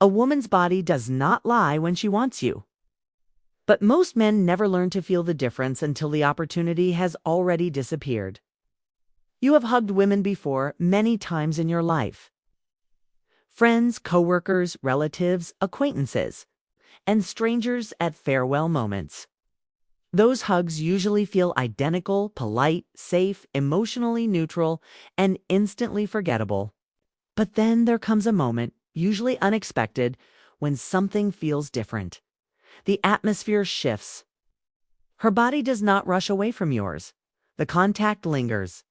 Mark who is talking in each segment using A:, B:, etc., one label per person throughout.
A: A woman's body does not lie when she wants you. But most men never learn to feel the difference until the opportunity has already disappeared. You have hugged women before many times in your life. Friends, coworkers, relatives, acquaintances, and strangers at farewell moments. Those hugs usually feel identical, polite, safe, emotionally neutral, and instantly forgettable. But then there comes a moment, usually unexpected, when something feels different. The atmosphere shifts. Her body does not rush away from yours. The contact lingers.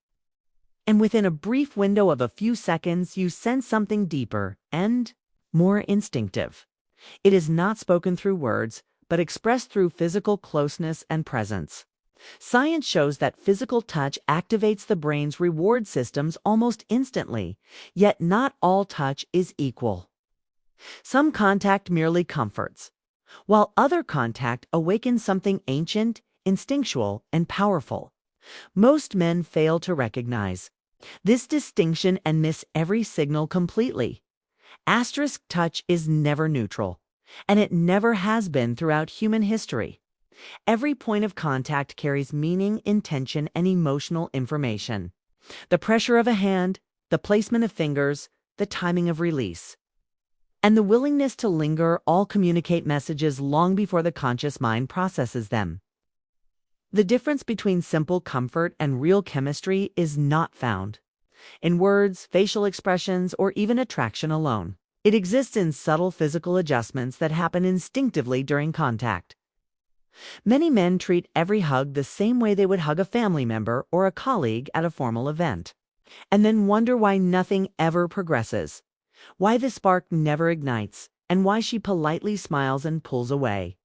A: And within a brief window of a few seconds, you sense something deeper and more instinctive. It is not spoken through words, but expressed through physical closeness and presence. Science shows that physical touch activates the brain's reward systems almost instantly, yet not all touch is equal. Some contact merely comforts, while other contact awakens something ancient, instinctual, and powerful. Most men fail to recognize this distinction and miss every signal completely. Asterisk touch is never neutral, and it never has been throughout human history. Every point of contact carries meaning, intention, and emotional information. The pressure of a hand, the placement of fingers, the timing of release, and the willingness to linger all communicate messages long before the conscious mind processes them. The difference between simple comfort and real chemistry is not found in words, facial expressions, or even attraction alone. It exists in subtle physical adjustments that happen instinctively during contact. Many men treat every hug the same way they would hug a family member or a colleague at a formal event, and then wonder why nothing ever progresses, why the spark never ignites, and why she politely smiles and pulls away.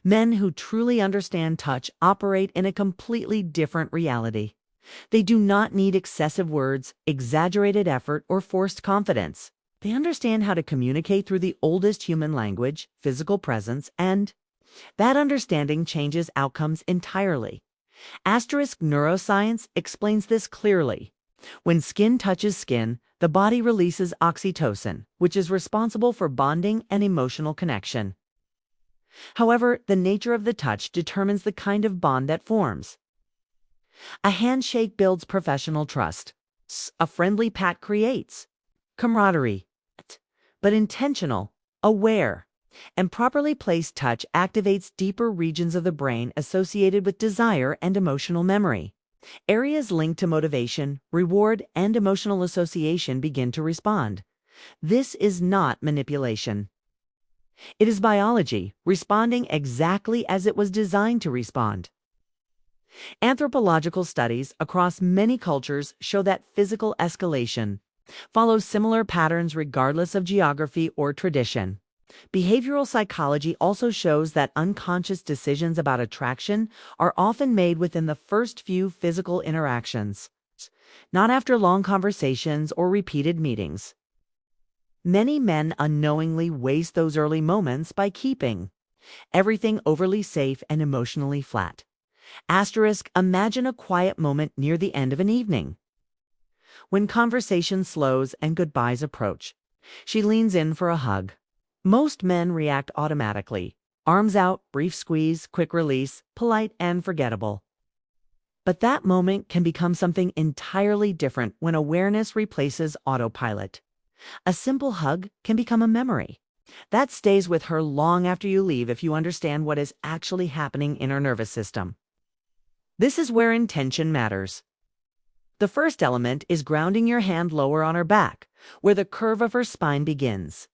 A: Men who truly understand touch operate in a completely different reality. They do not need excessive words, exaggerated effort, or forced confidence. They understand how to communicate through the oldest human language, physical presence, and that understanding changes outcomes entirely. Asterisk neuroscience explains this clearly. When skin touches skin, the body releases oxytocin, which is responsible for bonding and emotional connection. However, the nature of the touch determines the kind of bond that forms. A handshake builds professional trust. A friendly pat creates camaraderie. But intentional, aware, and properly placed touch activates deeper regions of the brain associated with desire and emotional memory. Areas linked to motivation, reward, and emotional association begin to respond. This is not manipulation. It is biology, responding exactly as it was designed to respond. Anthropological studies across many cultures show that physical escalation follows similar patterns regardless of geography or tradition. Behavioral psychology also shows that unconscious decisions about attraction are often made within the first few physical interactions, not after long conversations or repeated meetings. Many men unknowingly waste those early moments by keeping everything overly safe and emotionally flat. Asterisk, imagine a quiet moment near the end of an evening. When conversation slows and goodbyes approach, she leans in for a hug. Most men react automatically. Arms out, brief squeeze, quick release, polite and forgettable. But that moment can become something entirely different when awareness replaces autopilot. A simple hug can become a memory that stays with her long after you leave if you understand what is actually happening in her nervous system. This is where intention matters. The first element is grounding your hand lower on her back, where the curve of her spine begins.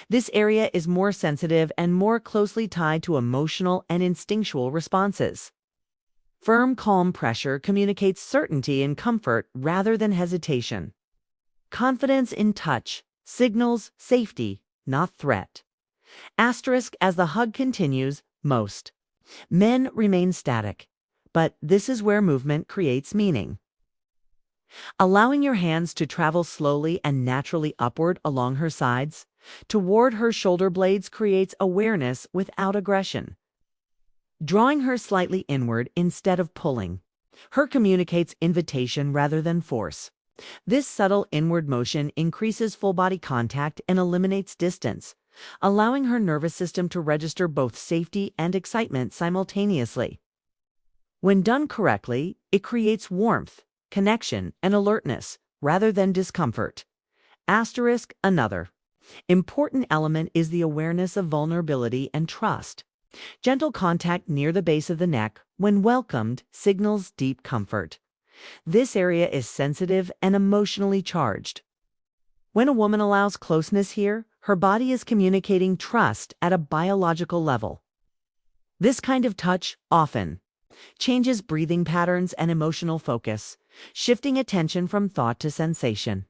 A: This area is more sensitive and more closely tied to emotional and instinctual responses. Firm, calm pressure communicates certainty and comfort rather than hesitation. Confidence in touch signals safety, not threat. Asterisk, as the hug continues, most men remain static, but this is where movement creates meaning. Allowing your hands to travel slowly and naturally upward along her sides, toward her shoulder blades creates awareness without aggression. Drawing her slightly inward instead of pulling her communicates invitation rather than force. This subtle inward motion increases full body contact and eliminates distance, allowing her nervous system to register both safety and excitement simultaneously. When done correctly, it creates warmth, connection, and alertness rather than discomfort. Another important element is the awareness of vulnerability and trust. Gentle contact near the base of the neck, when welcomed, signals deep comfort. This area is sensitive and emotionally charged. When a woman allows closeness here, her body is communicating trust at a biological level. This kind of touch often changes breathing patterns and emotional focus, shifting attention from thought to sensation.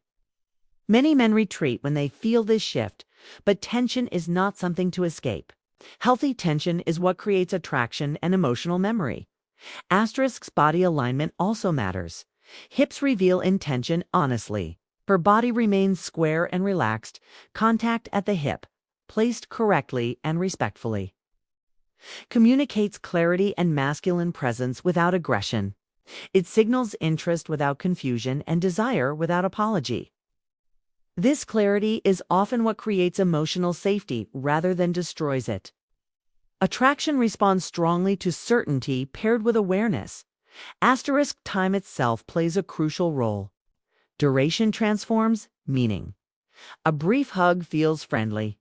A: Many men retreat when they feel this shift, but tension is not something to escape. Healthy tension is what creates attraction and emotional memory. Body alignment also matters. Hips reveal intention honestly. Her body remains square and relaxed, contact at the hip, placed correctly and respectfully. Communicates clarity and masculine presence without aggression. It signals interest without confusion and desire without apology. This clarity is often what creates emotional safety rather than destroys it. Attraction responds strongly to certainty paired with awareness. Time itself plays a crucial role. Duration transforms meaning. A brief hug feels friendly.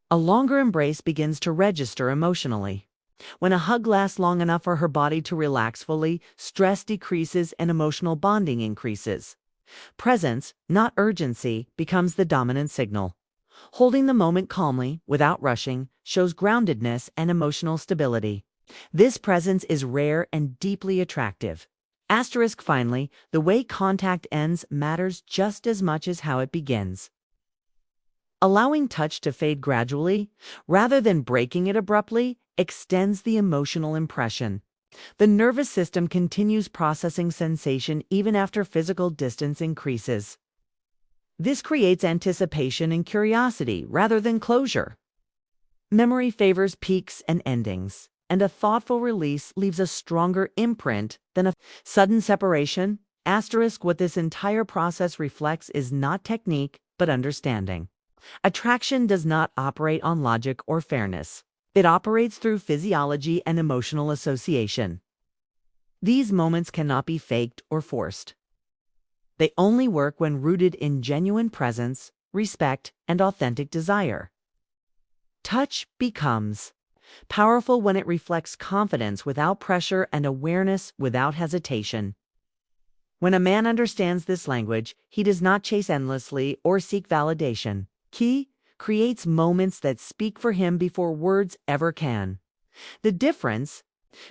A: A longer embrace begins to register emotionally. When a hug lasts long enough for her body to relax fully, stress decreases and emotional bonding increases. Presence, not urgency, becomes the dominant signal. Holding the moment calmly, without rushing, shows groundedness and emotional stability. This presence is rare and deeply attractive. Finally, the way contact ends matters just as much as how it begins. Allowing touch to fade gradually, rather than breaking it abruptly, extends the emotional impression. The nervous system continues processing sensation even after physical distance increases. This creates anticipation and curiosity rather than closure. Memory favors peaks and endings, and a thoughtful release leaves a stronger imprint than a sudden separation. What this entire process reflects is not technique, but understanding. Attraction does not operate on logic or fairness. It operates through physiology and emotional association. These moments cannot be faked or forced. They only work when rooted in genuine presence, respect, and authentic desire. Touch becomes powerful when it reflects confidence without pressure and awareness without hesitation. When a man understands this language, he does not chase endlessly or seek validation. He creates moments that speak for him before words ever can. The difference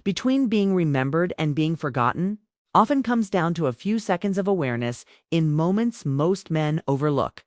A: between being remembered and being forgotten often comes down to a few seconds of awareness in moments most men overlook.